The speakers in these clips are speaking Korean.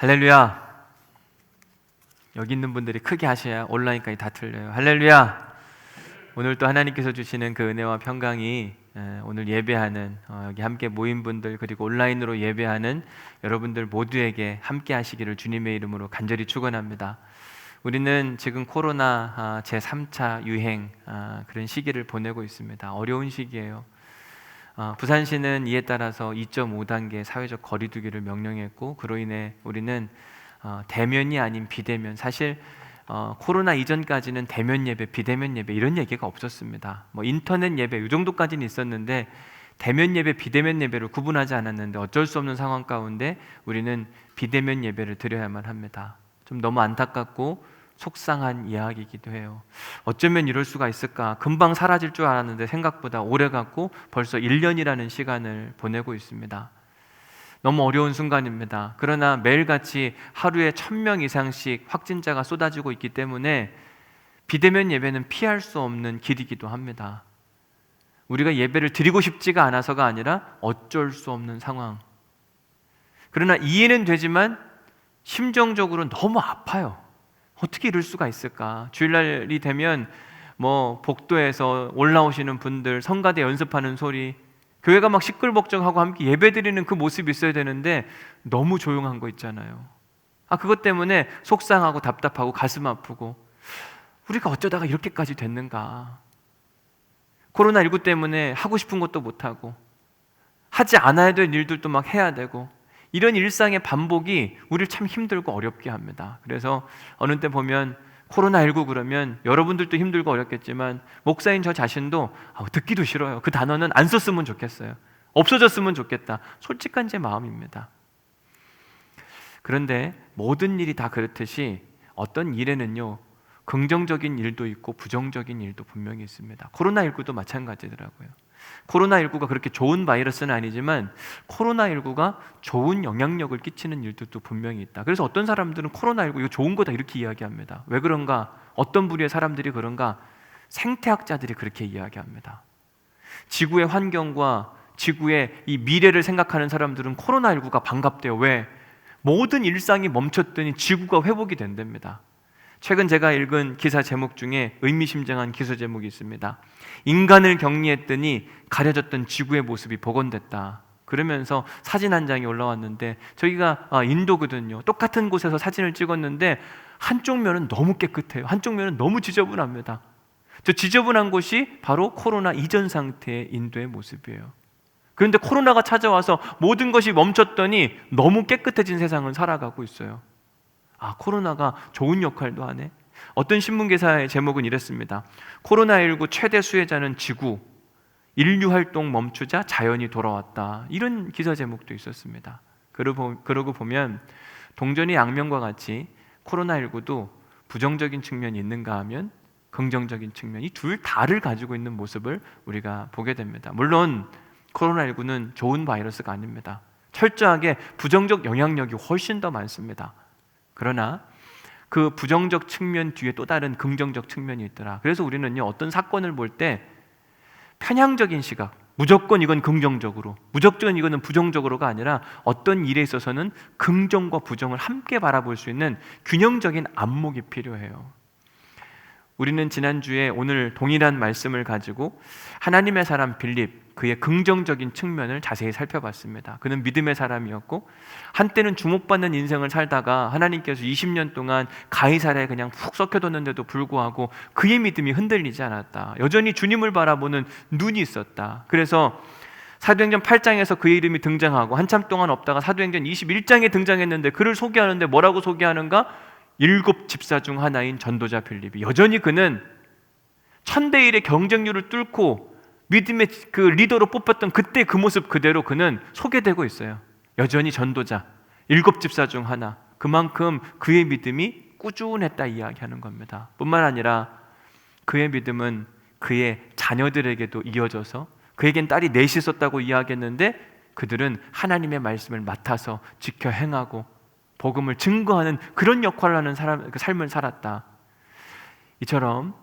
할렐루야. 여기 있는 분들이 크게 하셔야 온라인까지 다 들려요. 할렐루야. 오늘 또 하나님께서 주시는 그 은혜와 평강이 오늘 예배하는 여기 함께 모인 분들, 그리고 온라인으로 예배하는 여러분들 모두에게 함께 하시기를 주님의 이름으로 간절히 축원합니다. 우리는 지금 코로나 제3차 유행 그런 시기를 보내고 있습니다. 어려운 시기예요. 부산시는 이에 따라서 2.5단계 사회적 거리두기를 명령했고, 그로 인해 우리는 대면이 아닌 비대면, 사실 코로나 이전까지는 대면 예배, 비대면 예배 이런 얘기가 없었습니다. 인터넷 예배 이 정도까지는 있었는데 대면 예배, 비대면 예배를 구분하지 않았는데 어쩔 수 없는 상황 가운데 우리는 비대면 예배를 드려야만 합니다. 좀 너무 안타깝고 속상한 이야기이기도 해요. 어쩌면 이럴 수가 있을까? 금방 사라질 줄 알았는데 생각보다 오래 갔고 벌써 1년이라는 시간을 보내고 있습니다. 너무 어려운 순간입니다. 그러나 매일같이 하루에 1000명 이상씩 확진자가 쏟아지고 있기 때문에 비대면 예배는 피할 수 없는 길이기도 합니다. 우리가 예배를 드리고 싶지가 않아서가 아니라 어쩔 수 없는 상황. 그러나 이해는 되지만 심정적으로 너무 아파요. 어떻게 이럴 수가 있을까? 주일날이 되면 복도에서 올라오시는 분들, 성가대 연습하는 소리, 교회가 막 시끌벅적하고 함께 예배드리는 그 모습이 있어야 되는데 너무 조용한 거 있잖아요. 그것 때문에 속상하고 답답하고 가슴 아프고, 우리가 어쩌다가 이렇게까지 됐는가? 코로나19 때문에 하고 싶은 것도 못하고 하지 않아야 될 일들도 막 해야 되고, 이런 일상의 반복이 우리를 참 힘들고 어렵게 합니다. 그래서 어느 때 보면 코로나19 그러면 여러분들도 힘들고 어렵겠지만 목사인 저 자신도 듣기도 싫어요. 그 단어는 안 썼으면 좋겠어요. 없어졌으면 좋겠다. 솔직한 제 마음입니다. 그런데 모든 일이 다 그렇듯이 어떤 일에는요, 긍정적인 일도 있고 부정적인 일도 분명히 있습니다. 코로나19도 마찬가지더라고요. 코로나19가 그렇게 좋은 바이러스는 아니지만 코로나19가 좋은 영향력을 끼치는 일들도 분명히 있다. 그래서 어떤 사람들은 코로나19 이거 좋은 거다 이렇게 이야기합니다. 왜 그런가? 어떤 부류의 사람들이 그런가? 생태학자들이 그렇게 이야기합니다. 지구의 환경과 지구의 이 미래를 생각하는 사람들은 코로나19가 반갑대요. 왜? 모든 일상이 멈췄더니 지구가 회복이 된답니다. 최근 제가 읽은 기사 제목 중에 의미심장한 기사 제목이 있습니다. 인간을 격리했더니 가려졌던 지구의 모습이 복원됐다. 그러면서 사진 한 장이 올라왔는데, 저기가 인도거든요. 똑같은 곳에서 사진을 찍었는데 한쪽 면은 너무 깨끗해요. 한쪽 면은 너무 지저분합니다. 저 지저분한 곳이 바로 코로나 이전 상태의 인도의 모습이에요. 그런데 코로나가 찾아와서 모든 것이 멈췄더니 너무 깨끗해진 세상을 살아가고 있어요. 코로나가 좋은 역할도 하네. 어떤 신문 기사의 제목은 이랬습니다. 코로나19 최대 수혜자는 지구, 인류 활동 멈추자 자연이 돌아왔다. 이런 기사 제목도 있었습니다. 그러고 보면 동전의 양면과 같이 코로나19도 부정적인 측면이 있는가 하면 긍정적인 측면, 이 둘 다를 가지고 있는 모습을 우리가 보게 됩니다. 물론 코로나19는 좋은 바이러스가 아닙니다. 철저하게 부정적 영향력이 훨씬 더 많습니다. 그러나 그 부정적 측면 뒤에 또 다른 긍정적 측면이 있더라. 그래서 우리는요, 어떤 사건을 볼 때 편향적인 시각, 무조건 이건 긍정적으로, 무조건 이거는 부정적으로가 아니라 어떤 일에 있어서는 긍정과 부정을 함께 바라볼 수 있는 균형적인 안목이 필요해요. 우리는 지난주에 오늘 동일한 말씀을 가지고 하나님의 사람 빌립, 그의 긍정적인 측면을 자세히 살펴봤습니다. 그는 믿음의 사람이었고 한때는 주목받는 인생을 살다가 하나님께서 20년 동안 가이사랴에 그냥 푹 썩혀뒀는데도 불구하고 그의 믿음이 흔들리지 않았다. 여전히 주님을 바라보는 눈이 있었다. 그래서 사도행전 8장에서 그의 이름이 등장하고 한참 동안 없다가 사도행전 21장에 등장했는데, 그를 소개하는데 뭐라고 소개하는가? 7 집사 중 하나인 전도자 빌립이, 여전히 그는 1000대1의 경쟁률을 뚫고 믿음의 그 리더로 뽑혔던 그때 그 모습 그대로 그는 소개되고 있어요. 여전히 전도자, 7 집사 중 하나. 그만큼 그의 믿음이 꾸준했다 이야기하는 겁니다. 뿐만 아니라 그의 믿음은 그의 자녀들에게도 이어져서, 그에겐 딸이 넷이 있었다고 이야기했는데 그들은 하나님의 말씀을 맡아서 지켜 행하고 복음을 증거하는 그런 역할을 하는 삶을 살았다. 이처럼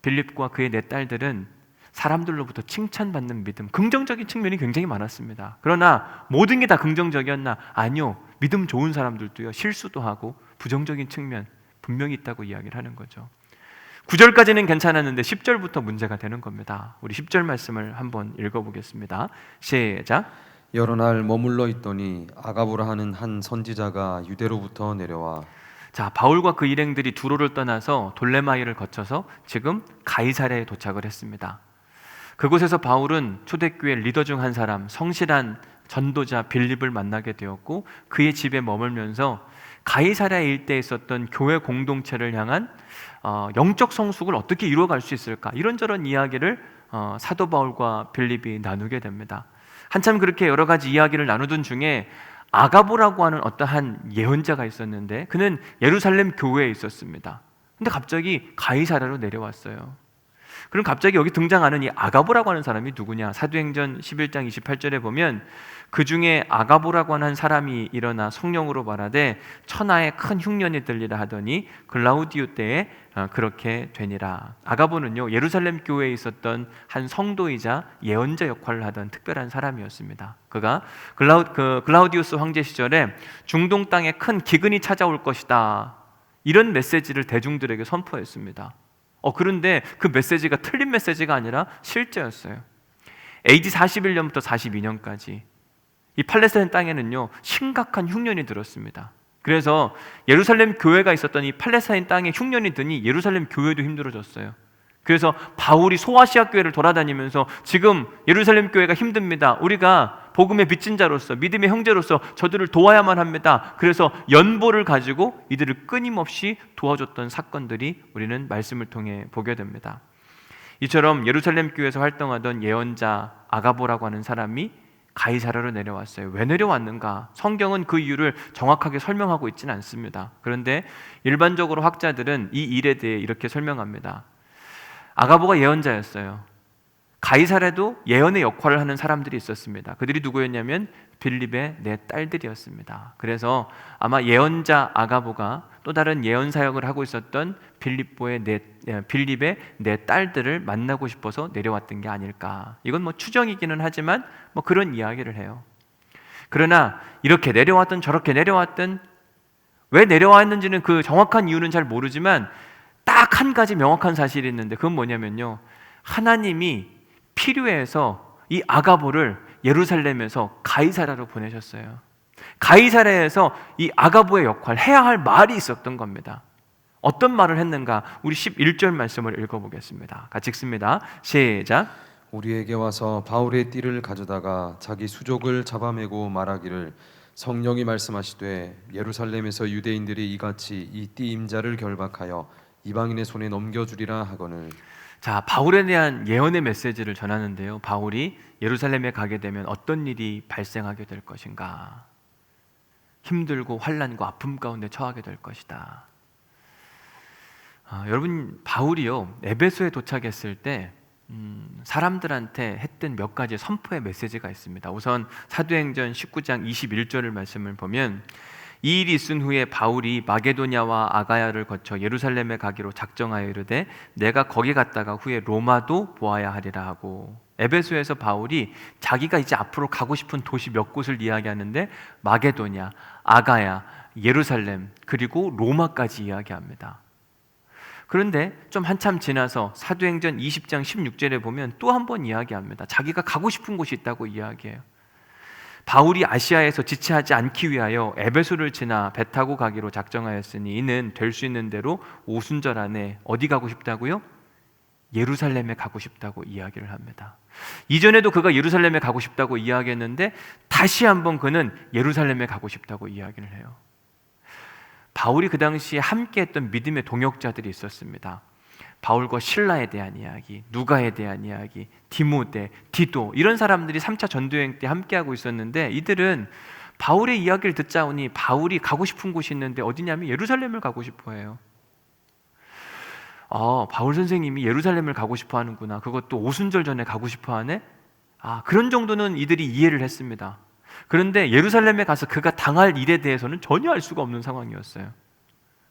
빌립과 그의 네 딸들은 사람들로부터 칭찬받는 믿음, 긍정적인 측면이 굉장히 많았습니다. 그러나 모든 게 다 긍정적이었나? 아니요. 믿음 좋은 사람들도요, 실수도 하고 부정적인 측면 분명히 있다고 이야기를 하는 거죠. 9절까지는 괜찮았는데 10절부터 문제가 되는 겁니다. 우리 10절 말씀을 한번 읽어보겠습니다. 시작. 여러 날 머물러 있더니 아가보라 하는 한 선지자가 유대로부터 내려와. 자, 바울과 그 일행들이 두로를 떠나서 돌레마이를 거쳐서 지금 가이사랴에 도착을 했습니다. 그곳에서 바울은 초대교회 리더 중 한 사람, 성실한 전도자 빌립을 만나게 되었고 그의 집에 머물면서 가이사랴 일대에 있었던 교회 공동체를 향한 영적 성숙을 어떻게 이루어갈 수 있을까, 이런저런 이야기를 사도 바울과 빌립이 나누게 됩니다. 한참 그렇게 여러 가지 이야기를 나누던 중에 아가보라고 하는 어떠한 예언자가 있었는데 그는 예루살렘 교회에 있었습니다. 근데 갑자기 가이사랴로 내려왔어요. 그럼 갑자기 여기 등장하는 이 아가보라고 하는 사람이 누구냐? 사도행전 11장 28절에 보면 그 중에 아가보라고 하는 사람이 일어나 성령으로 말하되 천하에 큰 흉년이 들리라 하더니 글라우디오 때에 그렇게 되니라. 아가보는요, 예루살렘 교회에 있었던 한 성도이자 예언자 역할을 하던 특별한 사람이었습니다. 그가 글라우디우스 황제 시절에 중동 땅에 큰 기근이 찾아올 것이다, 이런 메시지를 대중들에게 선포했습니다. 그런데 그 메시지가 틀린 메시지가 아니라 실제였어요. AD 41년부터 42년까지 이 팔레스타인 땅에는요, 심각한 흉년이 들었습니다. 그래서 예루살렘 교회가 있었던 이 팔레스타인 땅에 흉년이 드니 예루살렘 교회도 힘들어졌어요. 그래서 바울이 소아시아 교회를 돌아다니면서 지금 예루살렘 교회가 힘듭니다. 우리가 복음의 빚진 자로서, 믿음의 형제로서 저들을 도와야만 합니다. 그래서 연보를 가지고 이들을 끊임없이 도와줬던 사건들이 우리는 말씀을 통해 보게 됩니다. 이처럼 예루살렘 교회에서 활동하던 예언자 아가보라고 하는 사람이 가이사랴로 내려왔어요. 왜 내려왔는가? 성경은 그 이유를 정확하게 설명하고 있지는 않습니다. 그런데 일반적으로 학자들은 이 일에 대해 이렇게 설명합니다. 아가보가 예언자였어요. 가이사랴도 예언의 역할을 하는 사람들이 있었습니다. 그들이 누구였냐면 빌립의 네 딸들이었습니다. 그래서 아마 예언자 아가보가 또 다른 예언 사역을 하고 있었던 빌립의 네 딸들을 만나고 싶어서 내려왔던 게 아닐까. 이건 뭐 추정이기는 하지만 뭐 그런 이야기를 해요. 그러나 이렇게 내려왔든 저렇게 내려왔든 왜 내려왔는지는 그 정확한 이유는 잘 모르지만 딱 한 가지 명확한 사실이 있는데 그건 뭐냐면요, 하나님이 필요해서 이 아가보를 예루살렘에서 가이사랴로 보내셨어요. 가이사랴에서 이 아가보의 역할, 해야 할 말이 있었던 겁니다. 어떤 말을 했는가? 우리 11절 말씀을 읽어보겠습니다. 같이 읽습니다. 시작. 우리에게 와서 바울의 띠를 가져다가 자기 수족을 잡아매고 말하기를 성령이 말씀하시되 예루살렘에서 유대인들이 이같이 이 띠 임자를 결박하여 이방인의 손에 넘겨주리라 하거늘. 자, 바울에 대한 예언의 메시지를 전하는데요, 바울이 예루살렘에 가게 되면 어떤 일이 발생하게 될 것인가? 힘들고 환난과 아픔 가운데 처하게 될 것이다. 여러분, 바울이요, 에베소에 도착했을 때 사람들한테 했던 몇 가지 선포의 메시지가 있습니다. 우선 사도행전 19장 21절을 말씀을 보면 이 일이 있은 후에 바울이 마게도냐와 아가야를 거쳐 예루살렘에 가기로 작정하여 이르되 내가 거기 갔다가 후에 로마도 보아야 하리라 하고, 에베소에서 바울이 자기가 이제 앞으로 가고 싶은 도시 몇 곳을 이야기하는데 마게도냐, 아가야, 예루살렘, 그리고 로마까지 이야기합니다. 그런데 좀 한참 지나서 사도행전 20장 16절에 보면 또 한 번 이야기합니다. 자기가 가고 싶은 곳이 있다고 이야기해요. 바울이 아시아에서 지체하지 않기 위하여 에베소를 지나 배 타고 가기로 작정하였으니 이는 될 수 있는 대로 오순절 안에 어디 가고 싶다고요? 예루살렘에 가고 싶다고 이야기를 합니다. 이전에도 그가 예루살렘에 가고 싶다고 이야기했는데 다시 한번 그는 예루살렘에 가고 싶다고 이야기를 해요. 바울이 그 당시에 함께했던 믿음의 동역자들이 있었습니다. 바울과 실라에 대한 이야기, 누가에 대한 이야기, 디모데, 디도, 이런 사람들이 3차 전도여행 때 함께하고 있었는데 이들은 바울의 이야기를 듣자 오니 바울이 가고 싶은 곳이 있는데 어디냐면 예루살렘을 가고 싶어 해요. 바울 선생님이 예루살렘을 가고 싶어 하는구나, 그것도 오순절 전에 가고 싶어 하네? 그런 정도는 이들이 이해를 했습니다. 그런데 예루살렘에 가서 그가 당할 일에 대해서는 전혀 알 수가 없는 상황이었어요.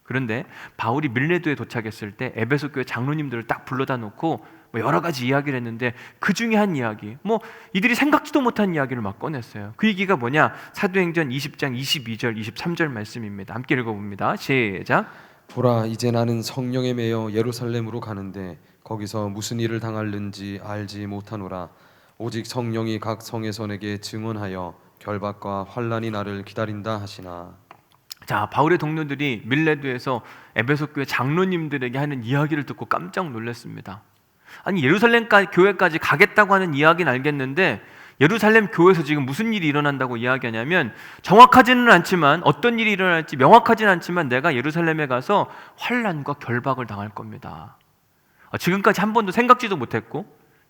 그런데 바울이 밀레도에 도착했을 때 에베소 교회 장로님들을 딱 불러다 놓고 뭐 여러 가지 이야기를 했는데 그 중에 한 이야기, 뭐 이들이 생각지도 못한 이야기를 막 꺼냈어요. 그 얘기가 뭐냐? 사도행전 20장 22절 23절 말씀입니다. 함께 읽어봅니다. 시작. 보라, 이제 나는 성령에 매여 예루살렘으로 가는데 거기서 무슨 일을 당할는지 알지 못하노라. 오직 성령이 각 성에서 내게 증언하여 결박과 환란이 나를 기다린다 하시나. 자, 바울의 동료들이 밀레도에서 에베소 교회 장로님들에게 하는 이야기를 듣고 깜짝 놀랐습니다. 아니, 예루살렘 교회까지 가겠다고 하는 이야기는 알겠는데 예루살렘 교회에서 지금 무슨 일이 일어난다고 이야기하냐면, 정확하지는 않지만, 어떤 일이 일어날지 명확하지는 않지만 내가 예루살렘에 가서 환란과 결박을 당할 겁니다. 지금까지 한 번도 생각지도 못했고,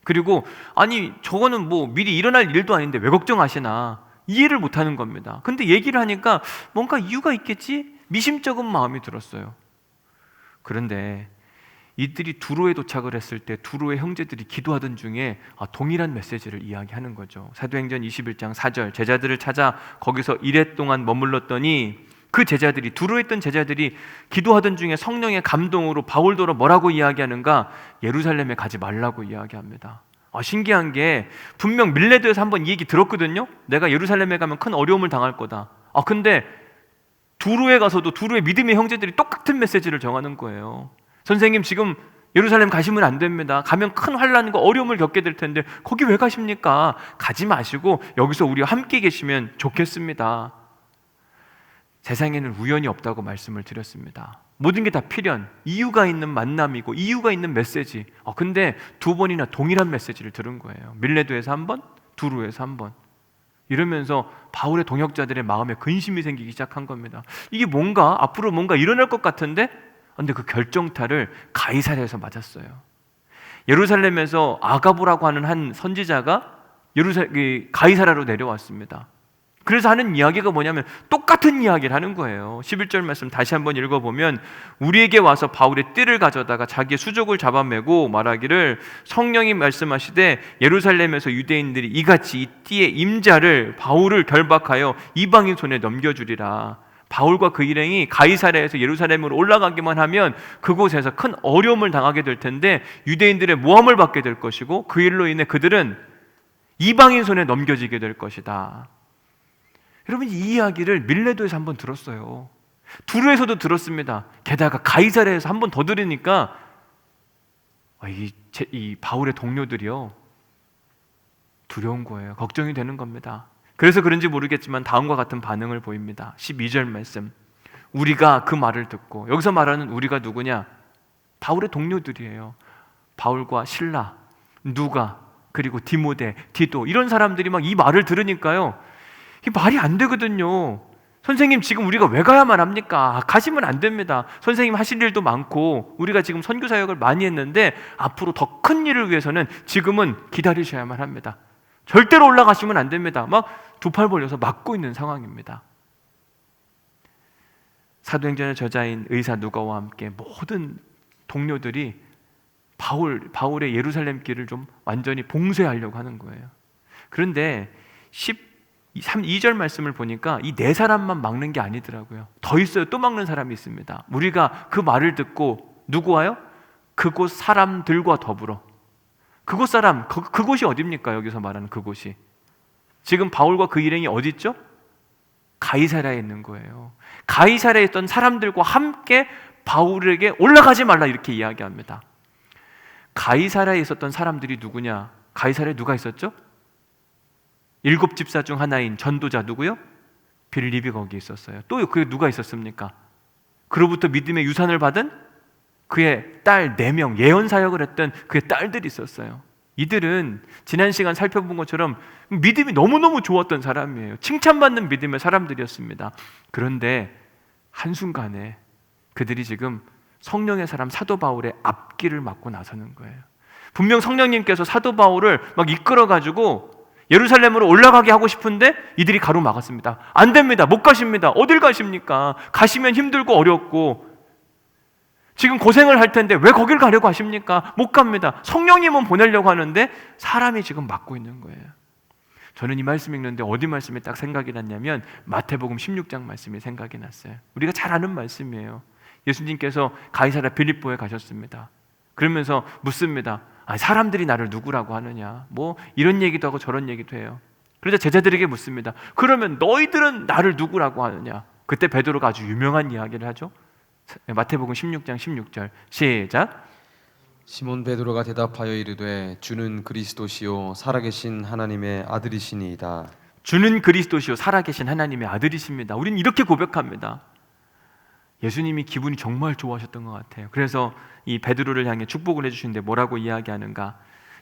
그리고 아니 저거는 뭐 미리 일어날 일도 아닌데 왜 걱정하시나, 이해를 못하는 겁니다. 근데 얘기를 하니까 뭔가 이유가 있겠지? 미심쩍은 마음이 들었어요. 그런데 이들이 두로에 도착을 했을 때 두로의 형제들이 기도하던 중에 동일한 메시지를 이야기하는 거죠. 사도행전 21장 4절, 제자들을 찾아 거기서 이래 동안 머물렀더니 그 제자들이, 두로에 있던 제자들이 기도하던 중에 성령의 감동으로 바울더러 뭐라고 이야기하는가? 예루살렘에 가지 말라고 이야기합니다. 신기한 게 분명 밀레도에서 한번 이 얘기 들었거든요. 내가 예루살렘에 가면 큰 어려움을 당할 거다. 근데 두로에 가서도 두로의 믿음의 형제들이 똑같은 메시지를 정하는 거예요. 선생님, 지금 예루살렘 가시면 안 됩니다. 가면 큰 환난과 어려움을 겪게 될 텐데 거기 왜 가십니까? 가지 마시고 여기서 우리와 함께 계시면 좋겠습니다. 세상에는 우연이 없다고 말씀을 드렸습니다. 모든 게 다 필연, 이유가 있는 만남이고 이유가 있는 메시지. 근데 두 번이나 동일한 메시지를 들은 거예요. 밀레도에서 한 번, 두로에서 한 번. 이러면서 바울의 동역자들의 마음에 근심이 생기기 시작한 겁니다. 이게 뭔가 앞으로 뭔가 일어날 것 같은데, 근데 그 결정타를 가이사랴에서 맞았어요. 예루살렘에서 아가보라고 하는 한 선지자가 가이사랴로 내려왔습니다. 그래서 하는 이야기가 뭐냐면 똑같은 이야기를 하는 거예요. 11절 말씀 다시 한번 읽어보면, 우리에게 와서 바울의 띠를 가져다가 자기의 수족을 잡아매고 말하기를, 성령이 말씀하시되 예루살렘에서 유대인들이 이같이 이 띠의 임자를 바울을 결박하여 이방인 손에 넘겨주리라. 바울과 그 일행이 가이사랴에서 예루살렘으로 올라가기만 하면 그곳에서 큰 어려움을 당하게 될 텐데 유대인들의 모함을 받게 될 것이고, 그 일로 인해 그들은 이방인 손에 넘겨지게 될 것이다. 여러분, 이 이야기를 밀레도에서 한번 들었어요. 두루에서도 들었습니다. 게다가 가이사랴에서 한 번 더 들으니까 이 바울의 동료들이요, 두려운 거예요. 걱정이 되는 겁니다. 그래서 그런지 모르겠지만 다음과 같은 반응을 보입니다. 12절 말씀, 우리가 그 말을 듣고, 여기서 말하는 우리가 누구냐? 바울의 동료들이에요. 바울과 실라, 누가, 그리고 디모데, 디도, 이런 사람들이 막 이 말을 들으니까요, 이 말이 안 되거든요. 선생님, 지금 우리가 왜 가야만 합니까? 가시면 안 됩니다. 선생님 하실 일도 많고 우리가 지금 선교 사역을 많이 했는데 앞으로 더 큰 일을 위해서는 지금은 기다리셔야만 합니다. 절대로 올라가시면 안 됩니다. 막 두 팔 벌려서 막고 있는 상황입니다. 사도행전의 저자인 의사 누가와 함께 모든 동료들이 바울의 예루살렘 길을 좀 완전히 봉쇄하려고 하는 거예요. 그런데 2절 말씀을 보니까 이 네 사람만 막는 게 아니더라고요. 더 있어요. 또 막는 사람이 있습니다. 우리가 그 말을 듣고, 누구와요? 그곳 사람들과 더불어. 그곳 사람, 그곳이 어디입니까? 여기서 말하는 그곳이. 지금 바울과 그 일행이 어디 있죠? 가이사랴에 있는 거예요. 가이사랴에 있던 사람들과 함께 바울에게 올라가지 말라 이렇게 이야기합니다. 가이사랴에 있었던 사람들이 누구냐? 가이사랴에 누가 있었죠? 7 집사 중 하나인 전도자 누구요? 빌립이 거기 있었어요. 또 그게 누가 있었습니까? 그로부터 믿음의 유산을 받은 그의 딸 4명, 예언 사역을 했던 그의 딸들이 있었어요. 이들은 지난 시간 살펴본 것처럼 믿음이 너무너무 좋았던 사람이에요. 칭찬받는 믿음의 사람들이었습니다. 그런데 한순간에 그들이 지금 성령의 사람 사도 바울의 앞길을 막고 나서는 거예요. 분명 성령님께서 사도 바울을 막 이끌어가지고 예루살렘으로 올라가게 하고 싶은데 이들이 가로막았습니다. 안 됩니다. 못 가십니다. 어딜 가십니까? 가시면 힘들고 어렵고 지금 고생을 할 텐데 왜 거길 가려고 하십니까? 못 갑니다. 성령님은 보내려고 하는데 사람이 지금 막고 있는 거예요. 저는 이 말씀 읽는데 어디 말씀이 딱 생각이 났냐면 마태복음 16장 말씀이 생각이 났어요. 우리가 잘 아는 말씀이에요. 예수님께서 가이사랴 빌립보에 가셨습니다. 그러면서 묻습니다. 사람들이 나를 누구라고 하느냐, 뭐 이런 얘기도 하고 저런 얘기도 해요. 그러자 제자들에게 묻습니다. 그러면 너희들은 나를 누구라고 하느냐? 그때 베드로가 아주 유명한 이야기를 하죠. 마태복음 16장 16절 시작. 시몬 베드로가 대답하여 이르되 주는 그리스도시요 살아계신 하나님의 아들이시니이다. 주는 그리스도시요 살아계신 하나님의 아들이십니다. 우리는 이렇게 고백합니다. 예수님이 기분이 정말 좋아하셨던 것 같아요. 그래서 이 베드로를 향해 축복을 해주시는데 뭐라고 이야기하는가?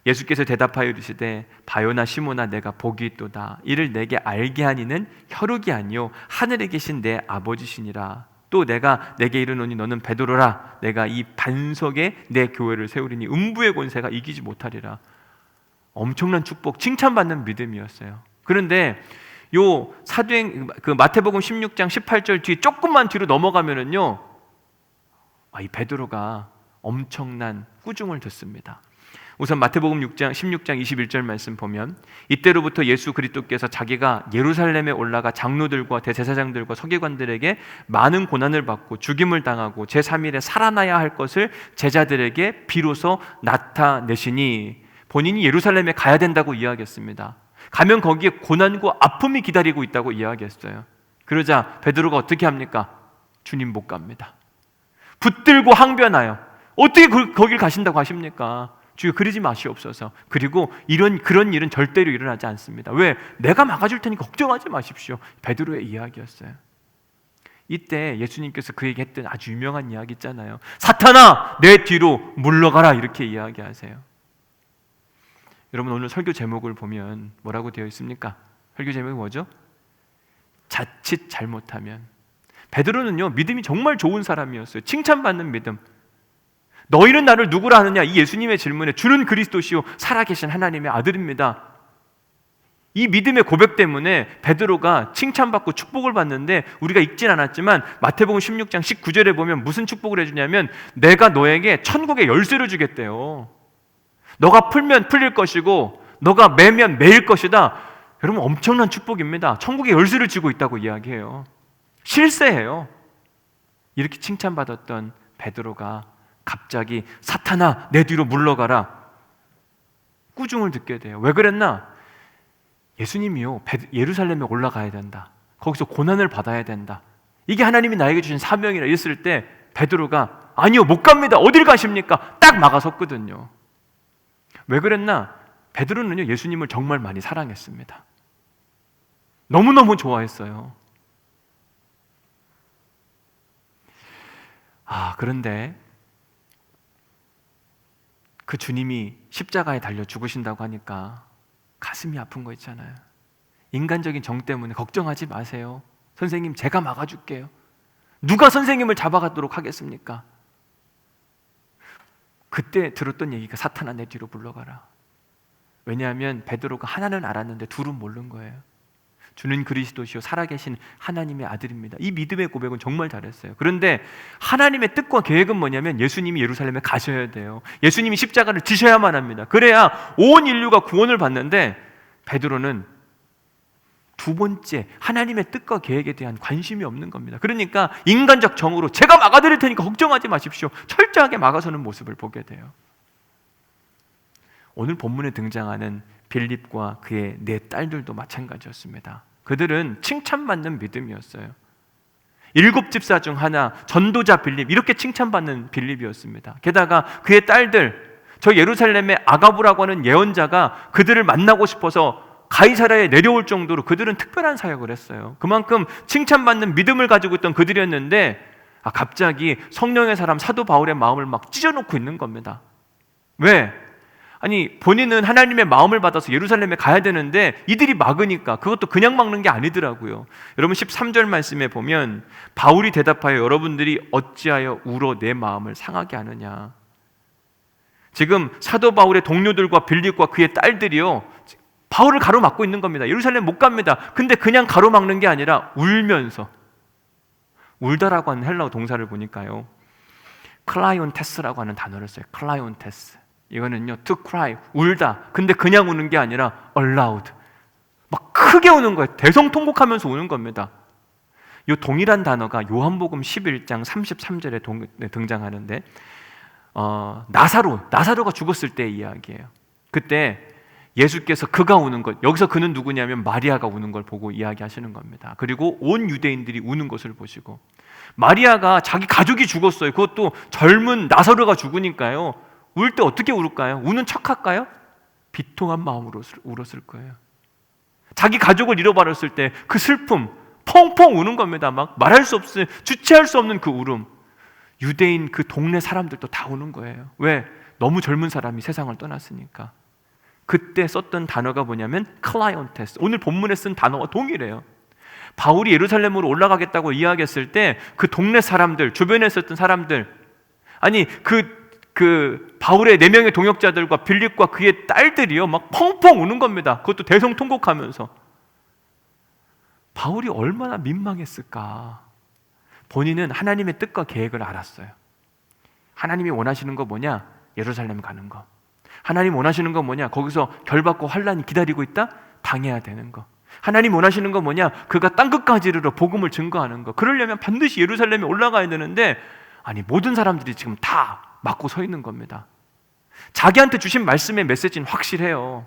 예수께서 대답하여 이르시되 바요나 시몬아 내가 복이 있도다. 이를 내게 알게 하니는 혈육이 아니요 하늘에 계신 내 아버지시니라. 또 내가 내게 이르노니 너는 베드로라. 내가 이 반석에 내 교회를 세우리니 음부의 권세가 이기지 못하리라. 엄청난 축복, 칭찬받는 믿음이었어요. 그런데 요 사도행 그 마태복음 16장 18절 뒤 조금만 뒤로 넘어가면은요, 이 베드로가 엄청난 꾸중을 듣습니다. 우선 마태복음 16장 21절 말씀 보면 이때로부터 예수 그리스도께서 자기가 예루살렘에 올라가 장로들과 대제사장들과 서기관들에게 많은 고난을 받고 죽임을 당하고 제3일에 살아나야 할 것을 제자들에게 비로소 나타내시니, 본인이 예루살렘에 가야 된다고 이야기했습니다. 가면 거기에 고난과 아픔이 기다리고 있다고 이야기했어요. 그러자 베드로가 어떻게 합니까? 주님 못 갑니다. 붙들고 항변하여 어떻게 거길 가신다고 하십니까? 주여 그러지 마시옵소서. 그리고 그런 일은 절대로 일어나지 않습니다. 왜? 내가 막아줄 테니 걱정하지 마십시오. 베드로의 이야기였어요. 이때 예수님께서 그에게 했던 아주 유명한 이야기 있잖아요. 사탄아 내 뒤로 물러가라, 이렇게 이야기하세요. 여러분 오늘 설교 제목을 보면 뭐라고 되어 있습니까? 설교 제목이 뭐죠? 자칫 잘못하면. 베드로는요 믿음이 정말 좋은 사람이었어요. 칭찬받는 믿음. 너희는 나를 누구라 하느냐? 이 예수님의 질문에 주는 그리스도시요 살아계신 하나님의 아들입니다. 이 믿음의 고백 때문에 베드로가 칭찬받고 축복을 받는데, 우리가 읽진 않았지만 마태복음 16장 19절에 보면 무슨 축복을 해주냐면 내가 너에게 천국의 열쇠를 주겠대요. 너가 풀면 풀릴 것이고 너가 매면 매일 것이다. 여러분 엄청난 축복입니다. 천국의 열쇠를 쥐고 있다고 이야기해요. 실세예요. 이렇게 칭찬받았던 베드로가 갑자기 사탄아 내 뒤로 물러가라, 꾸중을 듣게 돼요. 왜 그랬나? 예수님이요 예루살렘에 올라가야 된다. 거기서 고난을 받아야 된다. 이게 하나님이 나에게 주신 사명이라 했을 때 베드로가 아니요 못 갑니다. 어딜 가십니까? 딱 막아섰거든요. 왜 그랬나? 베드로는요 예수님을 정말 많이 사랑했습니다. 너무너무 좋아했어요. 그런데 그 주님이 십자가에 달려 죽으신다고 하니까 가슴이 아픈 거 있잖아요. 인간적인 정 때문에 걱정하지 마세요. 선생님 제가 막아줄게요. 누가 선생님을 잡아가도록 하겠습니까? 그때 들었던 얘기가 사탄아 내 뒤로 물러가라. 왜냐하면 베드로가 하나는 알았는데 둘은 모르는 거예요. 주는 그리스도시요 살아계신 하나님의 아들입니다. 이 믿음의 고백은 정말 잘했어요. 그런데 하나님의 뜻과 계획은 뭐냐면 예수님이 예루살렘에 가셔야 돼요. 예수님이 십자가를 지셔야만 합니다. 그래야 온 인류가 구원을 받는데 베드로는 두 번째 하나님의 뜻과 계획에 대한 관심이 없는 겁니다. 그러니까 인간적 정으로 제가 막아드릴 테니까 걱정하지 마십시오. 철저하게 막아서는 모습을 보게 돼요. 오늘 본문에 등장하는 빌립과 그의 네 딸들도 마찬가지였습니다. 그들은 칭찬받는 믿음이었어요. 7 집사 중 하나 전도자 빌립, 이렇게 칭찬받는 빌립이었습니다. 게다가 그의 딸들, 저 예루살렘의 아가부라고 하는 예언자가 그들을 만나고 싶어서 가이사랴에 내려올 정도로 그들은 특별한 사역을 했어요. 그만큼 칭찬받는 믿음을 가지고 있던 그들이었는데 갑자기 성령의 사람 사도 바울의 마음을 막 찢어놓고 있는 겁니다. 왜? 아니 본인은 하나님의 마음을 받아서 예루살렘에 가야 되는데 이들이 막으니까, 그것도 그냥 막는 게 아니더라고요. 여러분 13절 말씀에 보면 바울이 대답하여 여러분들이 어찌하여 울어 내 마음을 상하게 하느냐. 지금 사도 바울의 동료들과 빌립과 그의 딸들이요 바울을 가로막고 있는 겁니다. 예루살렘 못 갑니다. 근데 그냥 가로막는 게 아니라 울면서, 울다라고 하는 헬라어 동사를 보니까요 클라이온테스라고 하는 단어를 써요. 클라이온테스. 이거는요 to cry, 울다. 근데 그냥 우는 게 아니라 aloud, 막 크게 우는 거예요. 대성통곡하면서 우는 겁니다. 이 동일한 단어가 요한복음 11장 33절에 등장하는데 나사로가 죽었을 때의 이야기예요. 그때 예수께서 그가 우는 것, 여기서 그는 누구냐면 마리아가 우는 걸 보고 이야기하시는 겁니다. 그리고 온 유대인들이 우는 것을 보시고, 마리아가 자기 가족이 죽었어요. 그것도 젊은 나사로가 죽으니까요. 울 때 어떻게 울을까요? 우는 척할까요? 비통한 마음으로 울었을 거예요. 자기 가족을 잃어버렸을 때 그 슬픔, 펑펑 우는 겁니다. 막 말할 수 없어요. 주체할 수 없는 그 울음. 유대인 그 동네 사람들도 다 우는 거예요. 왜? 너무 젊은 사람이 세상을 떠났으니까. 그때 썼던 단어가 뭐냐면 클라이온테스. 오늘 본문에 쓴 단어와 동일해요. 바울이 예루살렘으로 올라가겠다고 이야기했을 때 그 동네 사람들, 주변에 있었던 사람들, 아니 그 바울의 4명의 동역자들과 빌립과 그의 딸들이요 막 펑펑 우는 겁니다. 그것도 대성통곡하면서. 바울이 얼마나 민망했을까. 본인은 하나님의 뜻과 계획을 알았어요. 하나님이 원하시는 거 뭐냐? 예루살렘 가는 거. 하나님 원하시는 거 뭐냐? 거기서 결받고 환난이 기다리고 있다? 당해야 되는 거. 하나님 원하시는 거 뭐냐? 그가 땅끝까지 이르러 복음을 증거하는 거. 그러려면 반드시 예루살렘에 올라가야 되는데, 아니 모든 사람들이 지금 다 막고 서 있는 겁니다. 자기한테 주신 말씀의 메시지는 확실해요.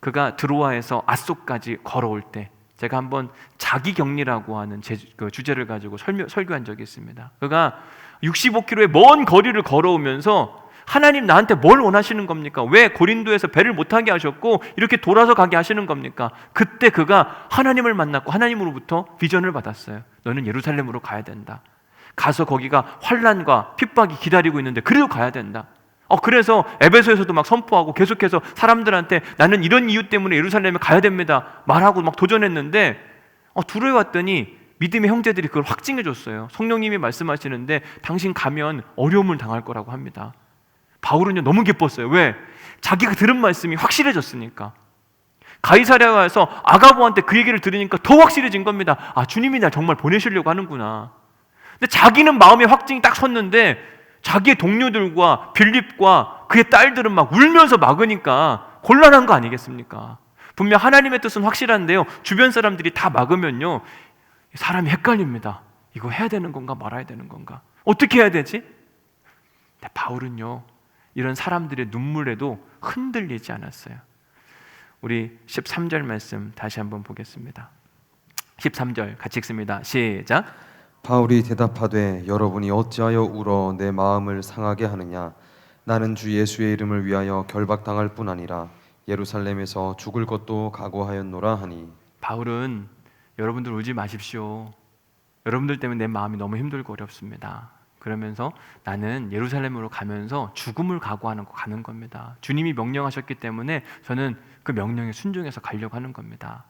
그가 드로아에서 아소까지 걸어올 때 제가 한번 자기격리라고 하는 그 주제를 가지고 설교한 적이 있습니다. 그가 65km의 먼 거리를 걸어오면서 하나님 나한테 뭘 원하시는 겁니까? 왜 고린도에서 배를 못 타게 하셨고 이렇게 돌아서 가게 하시는 겁니까? 그때 그가 하나님을 만났고 하나님으로부터 비전을 받았어요. 너는 예루살렘으로 가야 된다. 가서 거기가 환난과 핍박이 기다리고 있는데 그래도 가야 된다. 그래서 에베소에서도 막 선포하고 계속해서 사람들한테 나는 이런 이유 때문에 예루살렘에 가야 됩니다 말하고 막 도전했는데, 두로에 왔더니 믿음의 형제들이 그걸 확증해 줬어요. 성령님이 말씀하시는데 당신 가면 어려움을 당할 거라고 합니다. 바울은요 너무 기뻤어요. 왜? 자기가 들은 말씀이 확실해졌으니까. 가이사랴에 와서 아가보한테 그 얘기를 들으니까 더 확실해진 겁니다. 주님이 날 정말 보내시려고 하는구나. 근데 자기는 마음의 확증이 딱 섰는데 자기의 동료들과 빌립과 그의 딸들은 막 울면서 막으니까 곤란한 거 아니겠습니까? 분명 하나님의 뜻은 확실한데요, 주변 사람들이 다 막으면요 사람이 헷갈립니다. 이거 해야 되는 건가 말아야 되는 건가? 어떻게 해야 되지? 근데 바울은요 이런 사람들의 눈물에도 흔들리지 않았어요. 우리 13절 말씀 다시 한번 보겠습니다. 13절 같이 읽습니다. 시작. 바울이 대답하되 여러분이 어찌하여 울어 내 마음을 상하게 하느냐? 나는 주 예수의 이름을 위하여 결박당할 뿐 아니라 예루살렘에서 죽을 것도 각오하였노라 하니. 바울은 여러분들 울지 마십시오. 여러분들 때문에 내 마음이 너무 힘들고 어렵습니다. 그러면서 나는 예루살렘으로 가면서 죽음을 각오하는 거 가는 겁니다. 주님이 명령하셨기 때문에 저는 그 명령에 순종해서 가려고 하는 겁니다.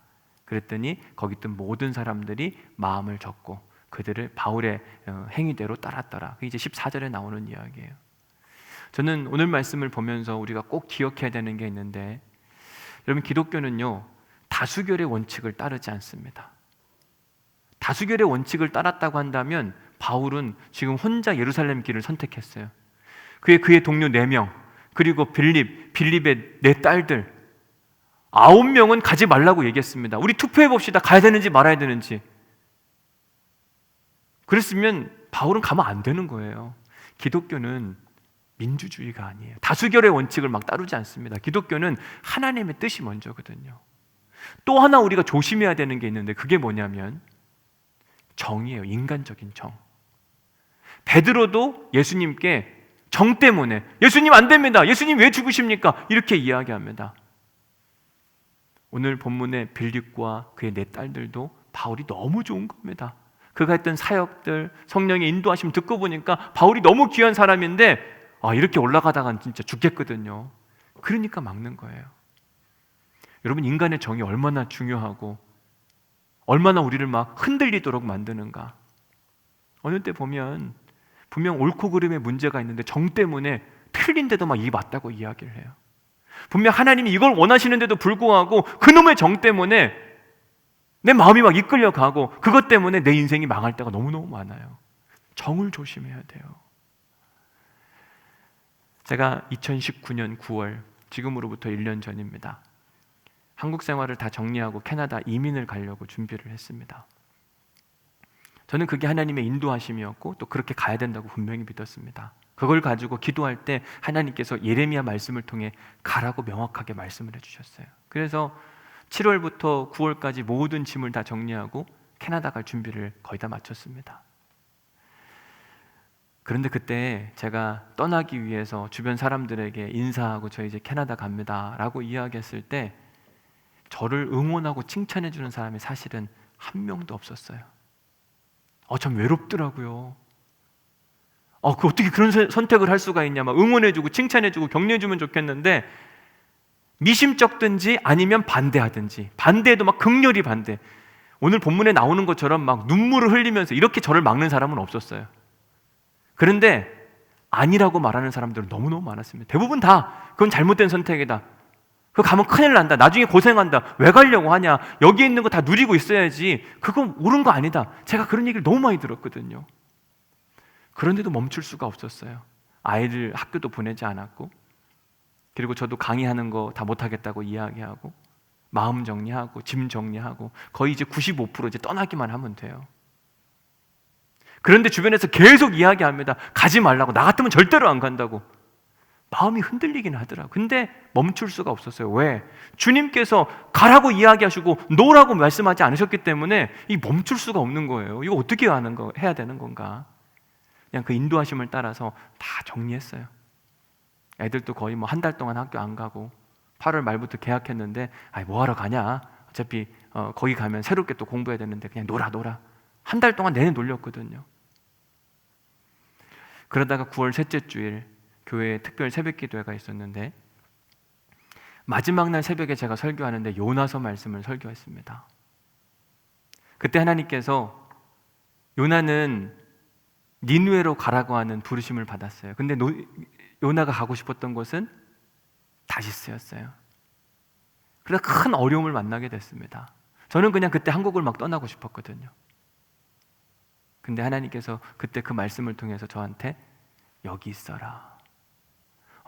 그랬더니 거기 있던 모든 사람들이 마음을 접고 그들을 바울의 행위대로 따랐더라. 그게 이제 14절에 나오는 이야기예요. 저는 오늘 말씀을 보면서 우리가 꼭 기억해야 되는 게 있는데, 여러분 기독교는요 다수결의 원칙을 따르지 않습니다. 다수결의 원칙을 따랐다고 한다면 바울은 지금 혼자 예루살렘 길을 선택했어요. 그의 동료 4명, 그리고 빌립의 4딸들 9명은 가지 말라고 얘기했습니다. 우리 투표해 봅시다. 가야 되는지 말아야 되는지. 그랬으면 바울은 가면 안 되는 거예요. 기독교는 민주주의가 아니에요. 다수결의 원칙을 막 따르지 않습니다. 기독교는 하나님의 뜻이 먼저거든요. 또 하나 우리가 조심해야 되는 게 있는데 그게 뭐냐면 정이에요. 인간적인 정. 베드로도 예수님께 정 때문에 예수님 안 됩니다. 예수님 왜 죽으십니까? 이렇게 이야기합니다. 오늘 본문의 빌립과 그의 4딸들도 바울이 너무 좋은 겁니다. 그가 했던 사역들, 성령의 인도하심 듣고 보니까 바울이 너무 귀한 사람인데 이렇게 올라가다간 진짜 죽겠거든요. 그러니까 막는 거예요. 여러분 인간의 정이 얼마나 중요하고 얼마나 우리를 막 흔들리도록 만드는가. 어느 때 보면 분명 옳고 그름의 문제가 있는데 정 때문에 틀린데도 막 이게 맞다고 이야기를 해요. 분명 하나님이 이걸 원하시는데도 불구하고 그놈의 정 때문에 내 마음이 막 이끌려가고 그것 때문에 내 인생이 망할 때가 너무너무 많아요. 정을 조심해야 돼요. 제가 2019년 9월, 지금으로부터 1년 전입니다. 한국 생활을 다 정리하고 캐나다 이민을 가려고 준비를 했습니다. 저는 그게 하나님의 인도하심이었고 또 그렇게 가야 된다고 분명히 믿었습니다. 그걸 가지고 기도할 때 하나님께서 예레미야 말씀을 통해 가라고 명확하게 말씀을 해주셨어요. 그래서 7월부터 9월까지 모든 짐을 다 정리하고 캐나다 갈 준비를 거의 다 마쳤습니다. 그런데 그때 제가 떠나기 위해서 주변 사람들에게 인사하고 저 이제 캐나다 갑니다 라고 이야기했을 때 저를 응원하고 칭찬해 주는 사람이 사실은 한 명도 없었어요. 전 외롭더라고요. 그 어떻게 그런 선택을 할 수가 있냐, 막 응원해주고 칭찬해주고 격려해주면 좋겠는데 미심쩍든지 아니면 반대하든지, 반대해도 막 극렬히 반대. 오늘 본문에 나오는 것처럼 막 눈물을 흘리면서 이렇게 저를 막는 사람은 없었어요. 그런데 아니라고 말하는 사람들은 너무너무 많았습니다. 대부분 다 그건 잘못된 선택이다, 그거 가면 큰일 난다, 나중에 고생한다, 왜 가려고 하냐, 여기 있는 거 다 누리고 있어야지, 그건 옳은 거 아니다. 제가 그런 얘기를 너무 많이 들었거든요. 그런데도 멈출 수가 없었어요. 아이들 학교도 보내지 않았고, 그리고 저도 강의하는 거 다 못하겠다고 이야기하고, 마음 정리하고 짐 정리하고 거의 이제 95% 이제 떠나기만 하면 돼요. 그런데 주변에서 계속 이야기합니다. 가지 말라고, 나 같으면 절대로 안 간다고. 마음이 흔들리긴 하더라고요. 근데 멈출 수가 없었어요. 왜? 주님께서 가라고 이야기하시고 노라고 말씀하지 않으셨기 때문에 이 멈출 수가 없는 거예요. 이거 어떻게 해야 되는 건가? 그냥 그 인도하심을 따라서 다 정리했어요. 애들도 거의 뭐 한 달 동안 학교 안 가고 8월 말부터 개학했는데 뭐 하러 가냐, 어차피 거기 가면 새롭게 또 공부해야 되는데 그냥 놀아. 한 달 동안 내내 놀렸거든요. 그러다가 9월 셋째 주일 교회에 특별 새벽 기도회가 있었는데 마지막 날 새벽에 제가 설교하는데 요나서 말씀을 설교했습니다. 그때 하나님께서 요나는 니느웨로 가라고 하는 부르심을 받았어요. 근데 요나가 가고 싶었던 곳은 다시스였어요. 그래서 큰 어려움을 만나게 됐습니다. 저는 그냥 그때 한국을 막 떠나고 싶었거든요. 근데 하나님께서 그때 그 말씀을 통해서 저한테 여기 있어라.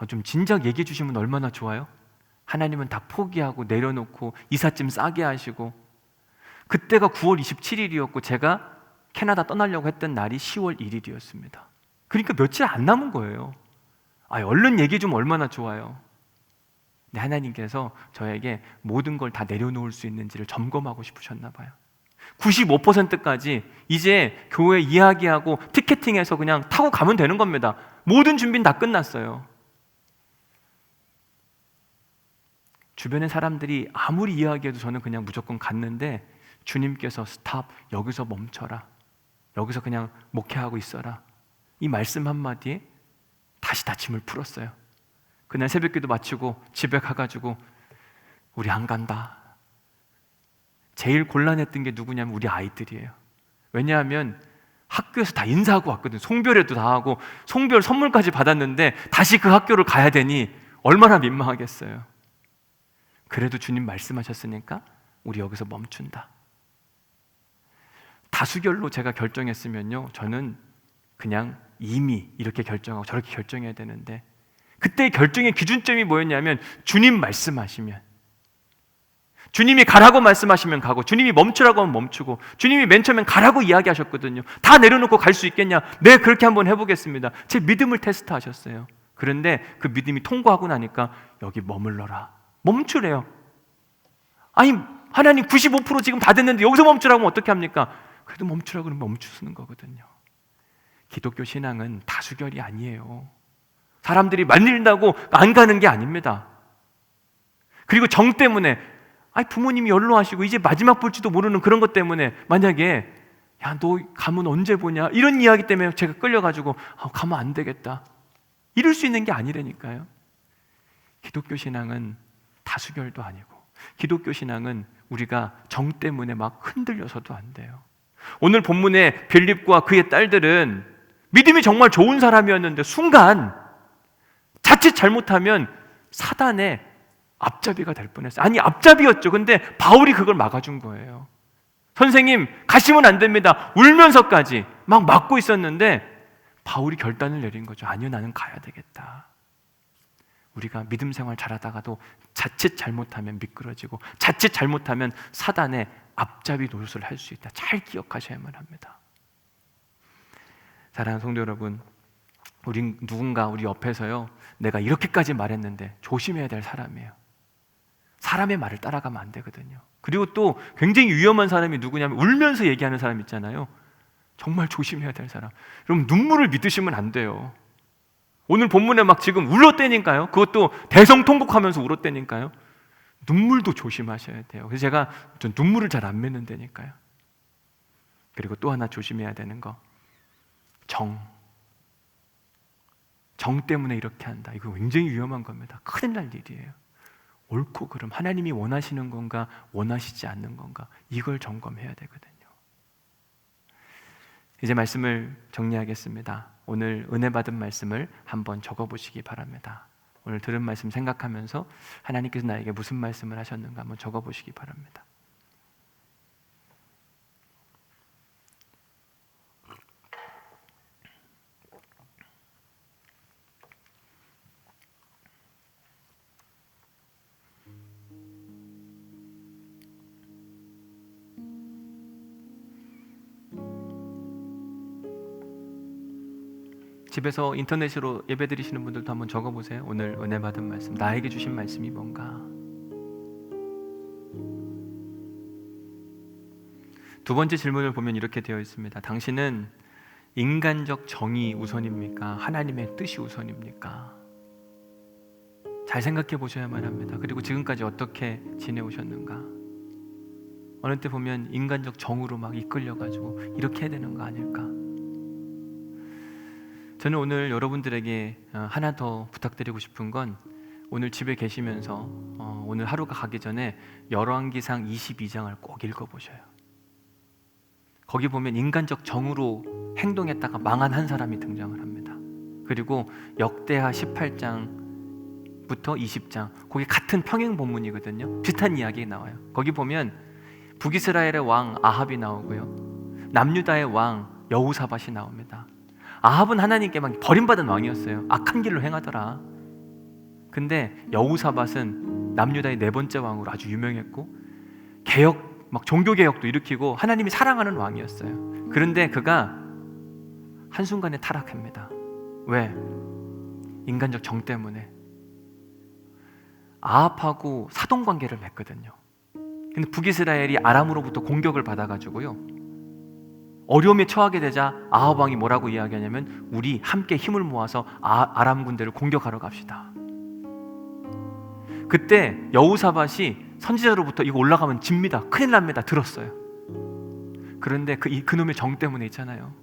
좀 진작 얘기해 주시면 얼마나 좋아요? 하나님은 다 포기하고 내려놓고 이삿짐 싸게 하시고, 그때가 9월 27일이었고 제가 캐나다 떠나려고 했던 날이 10월 1일이었습니다. 그러니까 며칠 안 남은 거예요. 얼른 얘기해 주면 얼마나 좋아요. 근데 하나님께서 저에게 모든 걸 다 내려놓을 수 있는지를 점검하고 싶으셨나 봐요. 95%까지 이제 교회 이야기하고 티켓팅해서 그냥 타고 가면 되는 겁니다. 모든 준비는 다 끝났어요. 주변의 사람들이 아무리 이야기해도 저는 그냥 무조건 갔는데 주님께서 스탑, 여기서 멈춰라, 여기서 그냥 목회하고 있어라, 이 말씀 한마디에 다시 다 짐을 풀었어요. 그날 새벽기도 마치고 집에 가가지고 우리 안 간다. 제일 곤란했던 게 누구냐면 우리 아이들이에요. 왜냐하면 학교에서 다 인사하고 왔거든요. 송별회도 다 하고 송별 선물까지 받았는데 다시 그 학교를 가야 되니 얼마나 민망하겠어요. 그래도 주님 말씀하셨으니까 우리 여기서 멈춘다. 다수결로 제가 결정했으면요, 저는 그냥 이미 이렇게 결정하고 저렇게 결정해야 되는데, 그때 결정의 기준점이 뭐였냐면 주님 말씀하시면, 주님이 가라고 말씀하시면 가고, 주님이 멈추라고 하면 멈추고, 주님이 맨 처음엔 가라고 이야기하셨거든요. 다 내려놓고 갈 수 있겠냐? 네, 그렇게 한번 해보겠습니다. 제 믿음을 테스트하셨어요. 그런데 그 믿음이 통과하고 나니까 여기 머물러라, 멈추래요. 하나님 95% 지금 다 됐는데 여기서 멈추라고 하면 어떻게 합니까? 그래도 멈추라고 그러면 멈추는 거거든요. 기독교 신앙은 다수결이 아니에요. 사람들이 만일다고 안 가는 게 아닙니다. 그리고 정 때문에, 부모님이 연로하시고 이제 마지막 볼지도 모르는 그런 것 때문에 만약에 너 가면 언제 보냐, 이런 이야기 때문에 제가 끌려가지고 가면 안 되겠다, 이럴 수 있는 게 아니라니까요. 기독교 신앙은 다수결도 아니고, 기독교 신앙은 우리가 정 때문에 막 흔들려서도 안 돼요. 오늘 본문의 빌립과 그의 딸들은 믿음이 정말 좋은 사람이었는데 순간 자칫 잘못하면 사단의 앞잡이가 될 뻔했어요. 앞잡이였죠. 근데 바울이 그걸 막아준 거예요. 선생님 가시면 안 됩니다, 울면서까지 막 막고 있었는데 바울이 결단을 내린 거죠. 아니요, 나는 가야 되겠다. 우리가 믿음 생활 잘하다가도 자칫 잘못하면 미끄러지고, 자칫 잘못하면 사단의 앞잡이 노릇을 할 수 있다. 잘 기억하셔야만 합니다. 사랑하는 성도 여러분, 누군가 우리 옆에서요, 내가 이렇게까지 말했는데 조심해야 될 사람이에요. 사람의 말을 따라가면 안 되거든요. 그리고 또 굉장히 위험한 사람이 누구냐면 울면서 얘기하는 사람 있잖아요. 정말 조심해야 될 사람. 여러분, 눈물을 믿으시면 안 돼요. 오늘 본문에 막 지금 울었다니까요. 그것도 대성통곡하면서 울었다니까요. 눈물도 조심하셔야 돼요. 그래서 제가 전 눈물을 잘 안 맺는다니까요. 그리고 또 하나 조심해야 되는 거, 정 때문에 이렇게 한다. 이거 굉장히 위험한 겁니다. 큰일 날 일이에요. 옳고 그름, 하나님이 원하시는 건가 원하시지 않는 건가, 이걸 점검해야 되거든요. 이제 말씀을 정리하겠습니다. 오늘 은혜 받은 말씀을 한번 적어보시기 바랍니다. 오늘 들은 말씀 생각하면서 하나님께서 나에게 무슨 말씀을 하셨는가 한번 적어보시기 바랍니다. 집에서 인터넷으로 예배드리시는 분들도 한번 적어보세요. 오늘 은혜 받은 말씀, 나에게 주신 말씀이 뭔가. 두 번째 질문을 보면 이렇게 되어 있습니다. 당신은 인간적 정의 우선입니까? 하나님의 뜻이 우선입니까? 잘 생각해 보셔야만 합니다. 그리고 지금까지 어떻게 지내오셨는가? 어느 때 보면 인간적 정으로 막 이끌려가지고 이렇게 해야 되는 거 아닐까? 저는 오늘 여러분들에게 하나 더 부탁드리고 싶은 건, 오늘 집에 계시면서 오늘 하루가 가기 전에 열왕기상 22장을 꼭 읽어보셔요. 거기 보면 인간적 정으로 행동했다가 망한 한 사람이 등장을 합니다. 그리고 역대하 18장부터 20장, 거기 같은 평행 본문이거든요. 비슷한 이야기가 나와요. 거기 보면 북이스라엘의 왕 아합이 나오고요, 남유다의 왕 여호사밧이 나옵니다. 아합은 하나님께 막 버림받은 왕이었어요. 악한 길로 행하더라. 근데 여호사밧은 남유다의 네 번째 왕으로 아주 유명했고, 막 종교 개혁도 일으키고 하나님이 사랑하는 왕이었어요. 그런데 그가 한순간에 타락합니다. 왜? 인간적 정 때문에. 아합하고 사돈 관계를 맺거든요. 근데 북이스라엘이 아람으로부터 공격을 받아가지고요, 어려움에 처하게 되자 아합 왕이 뭐라고 이야기하냐면, 우리 함께 힘을 모아서 아람 군대를 공격하러 갑시다. 그때 여호사밧이 선지자로부터 이거 올라가면 집니다, 큰일 납니다, 들었어요. 그런데 그놈의 정 때문에 있잖아요,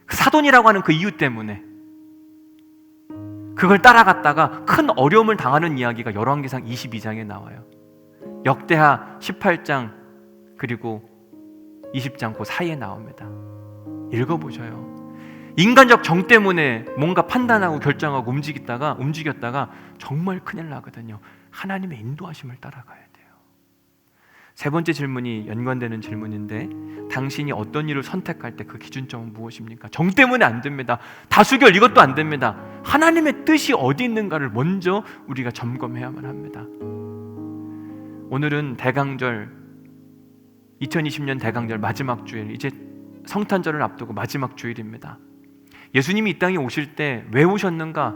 그 사돈이라고 하는 그 이유 때문에 그걸 따라갔다가 큰 어려움을 당하는 이야기가 열왕기상 22장에 나와요. 역대하 18장 그리고 20장 그 사이에 나옵니다. 읽어보셔요. 인간적 정 때문에 뭔가 판단하고 결정하고 움직였다가 정말 큰일 나거든요. 하나님의 인도하심을 따라가야 돼요. 세 번째 질문이 연관되는 질문인데, 당신이 어떤 일을 선택할 때 그 기준점은 무엇입니까? 정 때문에 안 됩니다. 다수결 이것도 안 됩니다. 하나님의 뜻이 어디 있는가를 먼저 우리가 점검해야만 합니다. 오늘은 대강절, 2020년 대강절 마지막 주일, 이제 성탄절을 앞두고 마지막 주일입니다. 예수님이 이 땅에 오실 때 왜 오셨는가?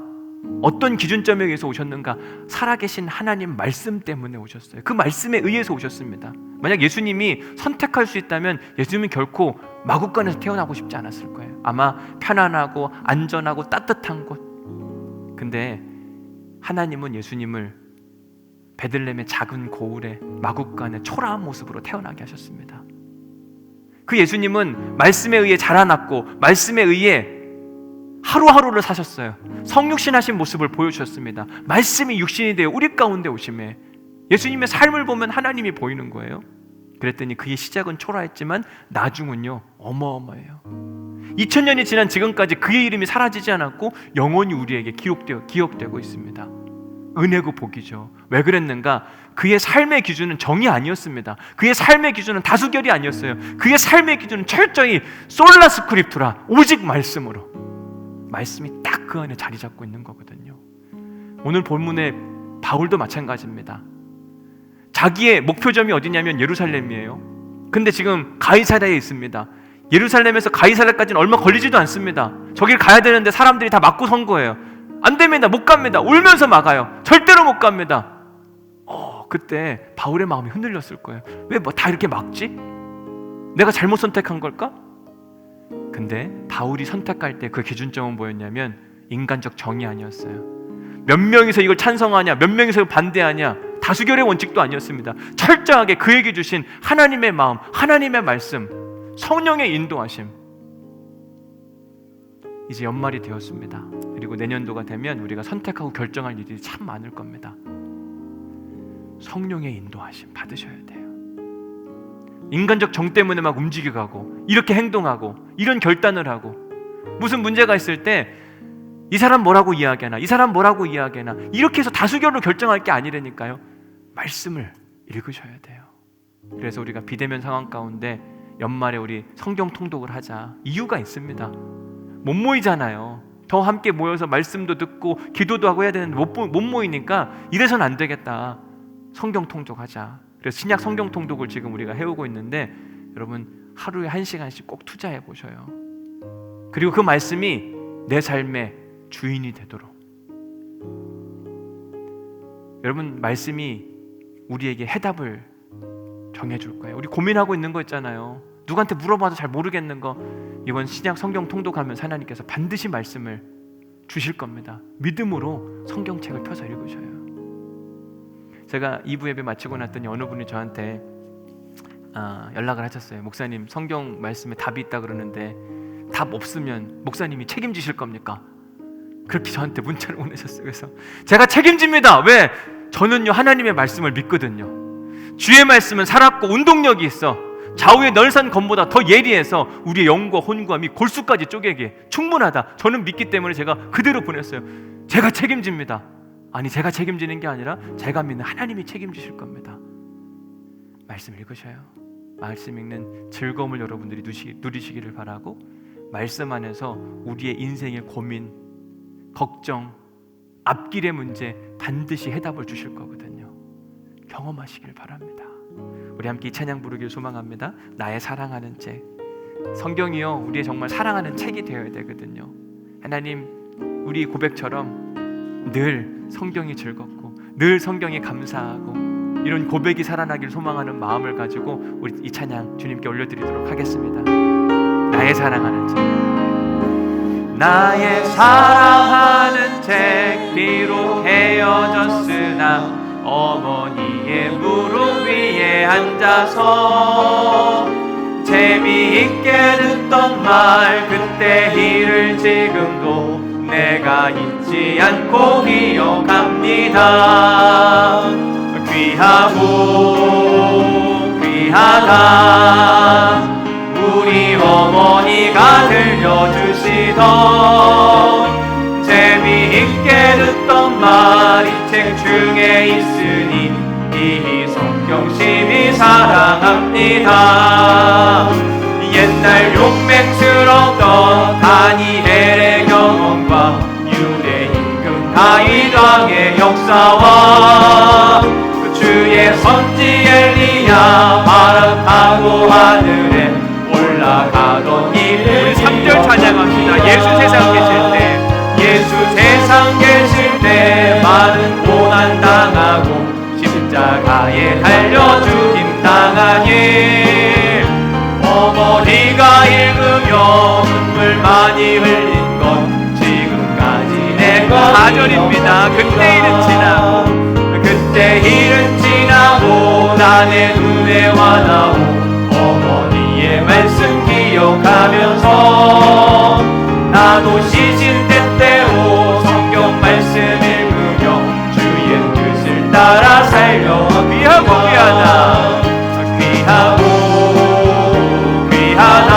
어떤 기준점에 의해서 오셨는가? 살아계신 하나님 말씀 때문에 오셨어요. 그 말씀에 의해서 오셨습니다. 만약 예수님이 선택할 수 있다면 예수님은 결코 마국간에서 태어나고 싶지 않았을 거예요. 아마 편안하고 안전하고 따뜻한 곳. 근데 하나님은 예수님을 베들레헴의 작은 고을에 마국간의 초라한 모습으로 태어나게 하셨습니다. 그 예수님은 말씀에 의해 자라났고 말씀에 의해 하루하루를 사셨어요. 성육신하신 모습을 보여주셨습니다. 말씀이 육신이 되어 우리 가운데 오심에 예수님의 삶을 보면 하나님이 보이는 거예요. 그랬더니 그의 시작은 초라했지만 나중은요 어마어마해요. 2000년이 지난 지금까지 그의 이름이 사라지지 않았고 영원히 우리에게 기억되고 있습니다. 은혜고 복이죠. 왜 그랬는가? 그의 삶의 기준은 정이 아니었습니다. 그의 삶의 기준은 다수결이 아니었어요. 그의 삶의 기준은 철저히 솔라 스크립투라, 오직 말씀으로. 말씀이 딱 그 안에 자리 잡고 있는 거거든요. 오늘 본문의 바울도 마찬가지입니다. 자기의 목표점이 어디냐면 예루살렘이에요. 근데 지금 가이사랴에 있습니다. 예루살렘에서 가이사랴까지는 얼마 걸리지도 않습니다. 저길 가야 되는데 사람들이 다 막고 선 거예요. 안 됩니다. 못 갑니다. 울면서 막아요. 절대로 못 갑니다. 그때 바울의 마음이 흔들렸을 거예요. 왜 뭐 다 이렇게 막지? 내가 잘못 선택한 걸까? 근데 바울이 선택할 때 그 기준점은 뭐였냐면 인간적 정의 아니었어요. 몇 명이서 이걸 찬성하냐, 몇 명이서 반대하냐, 다수결의 원칙도 아니었습니다. 철저하게 그에게 주신 하나님의 마음, 하나님의 말씀, 성령의 인도하심. 이제 연말이 되었습니다. 그리고 내년도가 되면 우리가 선택하고 결정할 일이 참 많을 겁니다. 성령의 인도하심 받으셔야 돼요. 인간적 정 때문에 막 움직여가고 이렇게 행동하고 이런 결단을 하고 무슨 문제가 있을 때 이 사람 뭐라고 이야기하나, 이 사람 뭐라고 이야기하나 이렇게 해서 다수결로 결정할 게 아니라니까요. 말씀을 읽으셔야 돼요. 그래서 우리가 비대면 상황 가운데 연말에 우리 성경 통독을 하자. 이유가 있습니다. 못 모이잖아요. 더 함께 모여서 말씀도 듣고 기도도 하고 해야 되는데 못 모이니까 이래서는 안 되겠다. 성경 통독하자. 그래서 신약 성경 통독을 지금 우리가 해오고 있는데 여러분 하루에 1시간씩 꼭 투자해 보셔요. 그리고 그 말씀이 내 삶의 주인이 되도록. 여러분 말씀이 우리에게 해답을 정해줄 거예요. 우리 고민하고 있는 거 있잖아요. 누구한테 물어봐도 잘 모르겠는 거 이번 신약 성경 통독하면서 하나님께서 반드시 말씀을 주실 겁니다. 믿음으로 성경책을 펴서 읽으셔요. 제가 2부 예배 마치고 났더니 어느 분이 저한테 연락을 하셨어요. 목사님 성경 말씀에 답이 있다 그러는데 답 없으면 목사님이 책임지실 겁니까? 그렇게 저한테 문자를 보내셨어요. 그래서 제가 책임집니다. 왜? 저는요 하나님의 말씀을 믿거든요. 주의 말씀은 살았고 운동력이 있어 좌우의 널산 검보다 더 예리해서 우리의 영과 혼과 및 골수까지 쪼개기에 충분하다. 저는 믿기 때문에 제가 그대로 보냈어요. 제가 책임집니다. 아니 제가 책임지는 게 아니라 제가 믿는 하나님이 책임지실 겁니다. 말씀 읽으셔요. 말씀 읽는 즐거움을 여러분들이 누리시기를 바라고 말씀 안에서 우리의 인생의 고민, 걱정, 앞길의 문제 반드시 해답을 주실 거거든요. 경험하시길 바랍니다. 우리 함께 이 찬양 부르기를 소망합니다. 나의 사랑하는 책. 성경이요 우리의 정말 사랑하는 책이 되어야 되거든요. 하나님 우리 고백처럼 늘 성경이 즐겁고 늘 성경이 감사하고 이런 고백이 살아나길 소망하는 마음을 가지고 우리 이 찬양 주님께 올려드리도록 하겠습니다. 나의 사랑하는 책. 나의 사랑하는 책 비록 헤어졌으나 어머니의 무릎 위에 앉아서 재미있게 듣던 말 그때 일을 지금도 내가 잊지 않고 기억합니다. 귀하고 귀하다 우리 어머니가 들려주시던 재미있게 듣던 말이 책 중에 있으니 이 성경심이 사랑합니다. 옛날 용맹스럽던 다니엘의 경험과 유대 임금 다윗 왕의 역사와 주의 선지 엘리야 바람 타고 하늘에 올라가던 일을 3절 찬양합니다. 예수 세상 계실 때 예수 세상 계실 때 많은 고난 당하고 십자가에 달려 죽임 당한 일 어머니가 읽으며 눈물 많이 흘린 건 지금까지 내 것 4절입니다. 그때 일은 지나고 그때 일은 지나고 나 내 눈에 와닿고 어머니의 말씀 기억하면서 나도 시신 때때로 성경 말씀 읽으며 주의 뜻을 따라 살려 귀하고 귀하다 귀하고 귀하다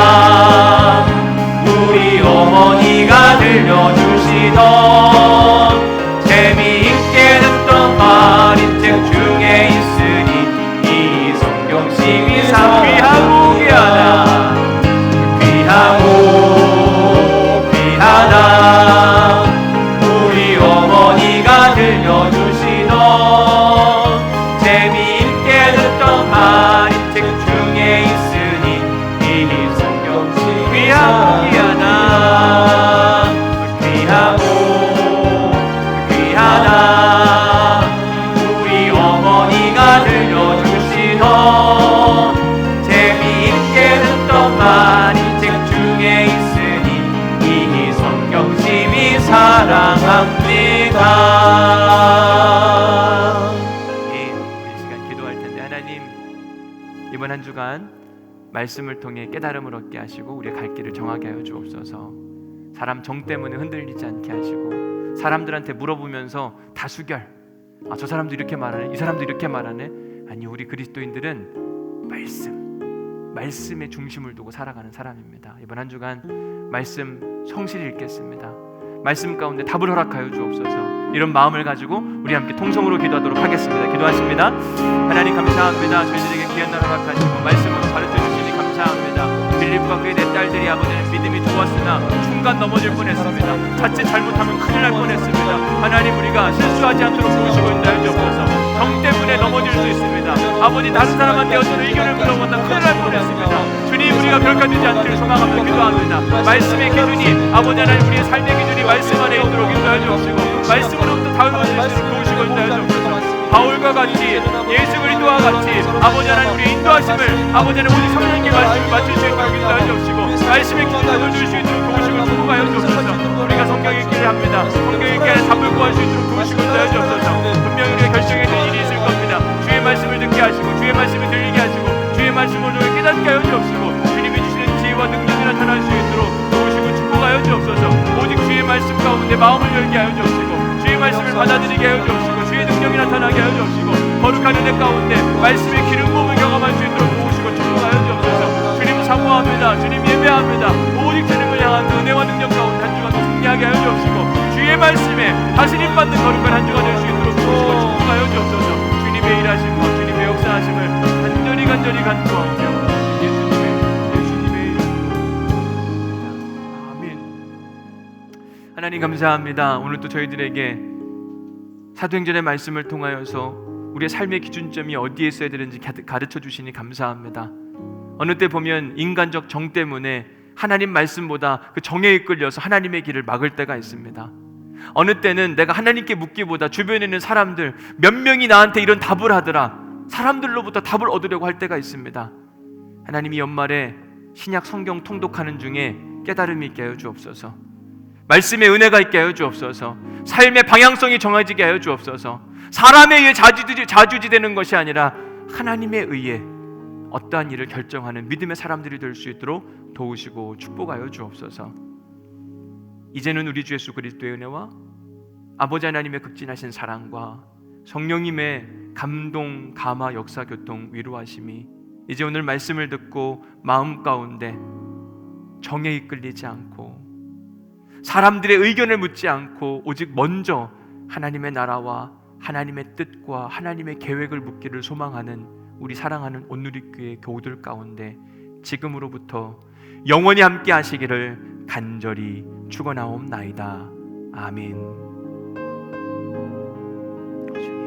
우리 어머니가 들려주시던 재미있게 듣던 말인 책 중에 있으니 이 성경심이 귀하고 귀하다 귀하고 귀하다 우리 어머니가 들려주시던 재미있게 듣던 말이 책 중에 있으니 이 성경심 사랑합니다. 예, 우리 시간 기도할 텐데 하나님 이번 한 주간 말씀을 통해 깨달음을 얻게 하시고 우리의 갈 길을 정하게 하여 주옵소서. 사람 정 때문에 흔들리지 않게 하시고 사람들한테 물어보면서 다수결 저 사람도 이렇게 말하네 이 사람도 이렇게 말하네 아니 우리 그리스도인들은 말씀의 중심을 두고 살아가는 사람입니다. 이번 한 주간 말씀 성실히 읽겠습니다. 말씀 가운데 답을 허락하여 주옵소서. 이런 마음을 가지고 우리 함께 통성으로 기도하도록 하겠습니다. 기도하십니다. 하나님 감사합니다. 저희들에게 귀한 날 허락하시고 말씀으로 가르쳐 주시니 감사합니다. 빌립과 그의 네 딸들이 아버지는 믿음이 좋았으나 순간 넘어질 뻔했습니다. 자칫 잘못하면 큰일 날 뻔했습니다. 하나님 우리가 실수하지 않도록 도우시고 있나요 주옵소서. 정 때문에 넘어질 수 있습니다. 아버지 다른 사람한테 어떤 의견을 물어보다 큰일 날 뻔했습니다. 주님 우리가 결과되지 않기를 소망하며 기도합니다. 말씀의 기준이 아버지 하나님 우리의 삶의 기준이 말씀 안에 있도록 인도하여 주옵시고 말씀으로부터 다루어질 수 있도록 도우시고 있나요 주옵소서. 바울과 같이 예수 그리스도와 같이 아버지 하나님 우리의 인도하심을 아버지 하나님 오직 성령님께 말씀을 맞출 수 있도록 인도하여 주옵시고 말씀의 기준을 보여줄 수 있도록 도우시고 축복하여 주옵소서. 우리가 성경 읽기를 합니다. 성경 읽기 안에 답을 구할 수 있도록 도우시고 인도하여 주옵소서. 분명히 우리가 결정해야 될 일이 있을 겁니다. 주의 말씀을 듣게 하시고 주의 말씀을 들리게 하시고 주의 말씀을 통해 깨닫게 하여 주옵시고 주님이 주시는 지혜와 능력이 나타날 수 있도록 도우시고 축복하여 주옵소서. 오직 주의 말씀 가운데 마음을 열게 하여 주옵시고 주의 말씀을 받아들이게 하여 주옵시고 주의 능력이 나타나게 하여 주옵시고 거룩한 은혜 가운데 말씀의 기름 부음을 경험할 수 있도록 도우시고 축복하여 주옵소서. 주님 사모합니다. 주님 예배합니다. 오직 주님을 향한 은혜와 능력 가운데 한 주간 더 승리하게 하여 주옵시고 주의 말씀에 다스림 받는 거룩한 한 주가 될 수 있도록 도우시고 축복하여 주옵소서. 주님의 일하심과 주님의 역사하심을 간절히 간구하며 예수님의 이름으로 아멘. 하나님 감사합니다. 오늘 또 저희들에게 사도행전의 말씀을 통하여서 우리의 삶의 기준점이 어디에 있어야 되는지 가르쳐 주시니 감사합니다. 어느 때 보면 인간적 정 때문에 하나님 말씀보다 그 정에 이끌려서 하나님의 길을 막을 때가 있습니다. 어느 때는 내가 하나님께 묻기보다 주변에 있는 사람들 몇 명이 나한테 이런 답을 하더라 사람들로부터 답을 얻으려고 할 때가 있습니다. 하나님이 연말에 신약 성경 통독하는 중에 깨달음이 있게 하여 주옵소서. 말씀의 은혜가 있게 하여 주옵소서. 삶의 방향성이 정해지게 하여 주옵소서. 사람에 의해 자주지되는 것이 아니라 하나님에 의해 어떠한 일을 결정하는 믿음의 사람들이 될 수 있도록 도우시고 축복하여 주옵소서. 이제는 우리 주 예수 그리스도의 은혜와 아버지 하나님의 극진하신 사랑과 성령님의 감동, 감화, 역사, 교통, 위로하심이 이제 오늘 말씀을 듣고 마음 가운데 정에 이끌리지 않고 사람들의 의견을 묻지 않고 오직 먼저 하나님의 나라와 하나님의 뜻과 하나님의 계획을 묻기를 소망하는 우리 사랑하는 온누리교회 교우들 가운데 지금으로부터 영원히 함께 하시기를 간절히 축원하옵나이다. 아멘.